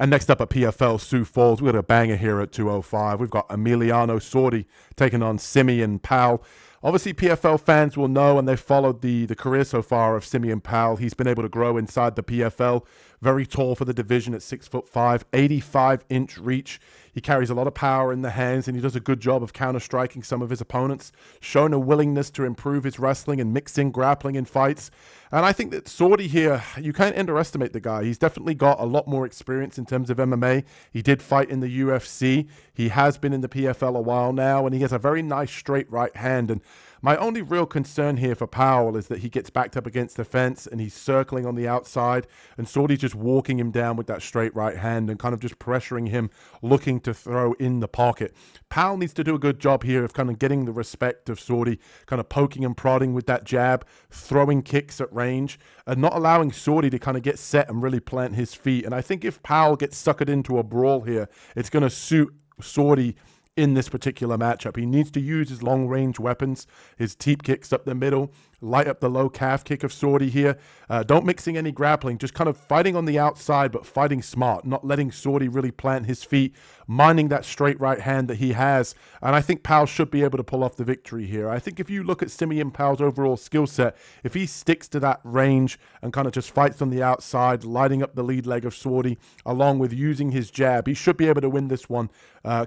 And next up at PFL Sioux Falls, we've got a banger here at 205. We've got Emiliano Sordi taking on Simeon Powell. Obviously, PFL fans will know, and they've followed the career so far of Simeon Powell. He's been able to grow inside the PFL. Very tall for the division at 6'5", 85-inch reach. He carries a lot of power in the hands, and he does a good job of counter-striking some of his opponents, showing a willingness to improve his wrestling and mix in grappling in fights. And I think that Sordi here, you can't underestimate the guy. He's definitely got a lot more experience in terms of MMA. He did fight in the UFC. He has been in the PFL a while now, and he has a very nice straight right hand. And my only real concern here for Powell is that he gets backed up against the fence and he's circling on the outside, and Sordi's just walking him down with that straight right hand and kind of just pressuring him, looking to throw in the pocket. Powell needs to do a good job here of kind of getting the respect of Sordi, kind of poking and prodding with that jab, throwing kicks at range, and not allowing Sordi to kind of get set and really plant his feet. And I think if Powell gets suckered into a brawl here, it's going to suit Sordi in this particular matchup. He needs to use his long-range weapons, his teep kicks up the middle, light up the low calf kick of Sordi here. Don't mixing any grappling, just kind of fighting on the outside, but fighting smart, not letting Sordi really plant his feet, minding that straight right hand that he has. And I think Powell should be able to pull off the victory here. I think if you look at Simeon Powell's overall skill set, if he sticks to that range and kind of just fights on the outside, lighting up the lead leg of Sordi, along with using his jab, he should be able to win this one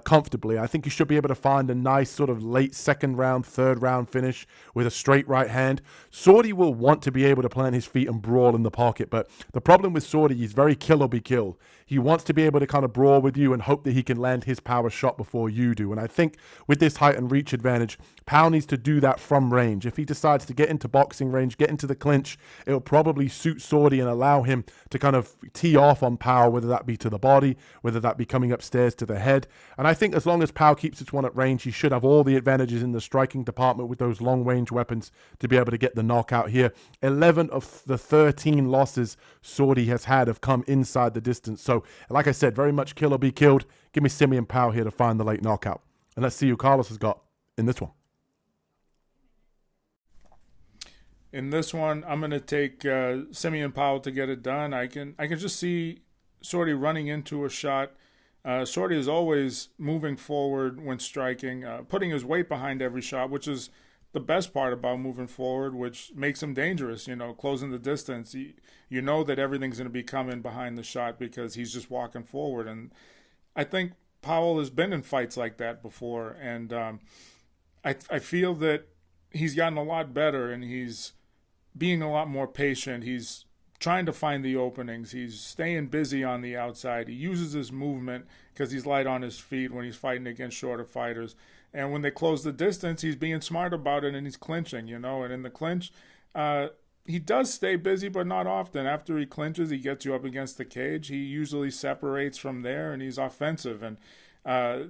comfortably. I think he should be able to find a nice sort of late second round, third round finish with a straight right hand. Sordi will want to be able to plant his feet and brawl in the pocket, but the problem with Sordi, he's very kill or be killed. He wants to be able to kind of brawl with you and hope that he can land his power shot before you do. And I think with this height and reach advantage, Powell needs to do that from range. If he decides to get into boxing range, get into the clinch, it'll probably suit Sordi and allow him to kind of tee off on Powell, whether that be to the body, whether that be coming upstairs to the head. And I think as long as Powell keeps this one at range, he should have all the advantages in the striking department with those long-range weapons to be able to get the knockout here. 11 of the 13 losses Sordi has had have come inside the distance. So, like I said, very much kill or be killed. Give me Simeon Powell here to find the late knockout. And let's see who Carlos has got in this one. In this one, I'm going to take Simeon Powell to get it done. I can just see Sordi running into a shot. Sordi is always moving forward when striking, putting his weight behind every shot, which is the best part about moving forward, which makes him dangerous, closing the distance. You know that everything's going to be coming behind the shot because he's just walking forward. And I think Powell has been in fights like that before. And I feel that he's gotten a lot better and he's being a lot more patient. He's trying to find the openings. He's staying busy on the outside. He uses his movement because he's light on his feet when he's fighting against shorter fighters. And when they close the distance, he's being smart about it and he's clinching, And in the clinch, he does stay busy, but not often. After he clinches, he gets you up against the cage. He usually separates from there and he's offensive. And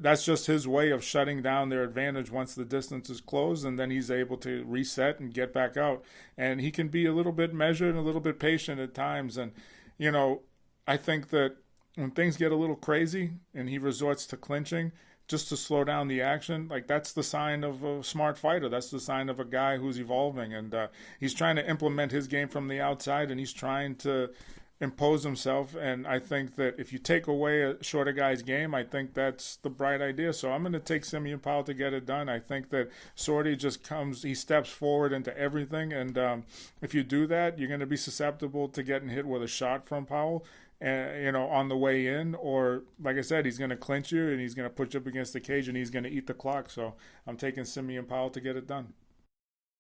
that's just his way of shutting down their advantage once the distance is closed, and then he's able to reset and get back out. And he can be a little bit measured and a little bit patient at times. And, I think that when things get a little crazy and he resorts to clinching just to slow down the action, like that's the sign of a smart fighter. That's the sign of a guy who's evolving. And he's trying to implement his game from the outside, and he's trying to impose himself. And I think that if you take away a shorter guy's game, I think that's the bright idea. So I'm going to take Simeon Powell to get it done. I think that Sordi just he steps forward into everything. And if you do that, you're going to be susceptible to getting hit with a shot from Powell, on the way in. Or, like I said, he's going to clinch you and he's going to put you up against the cage and he's going to eat the clock. So I'm taking Simeon Powell to get it done.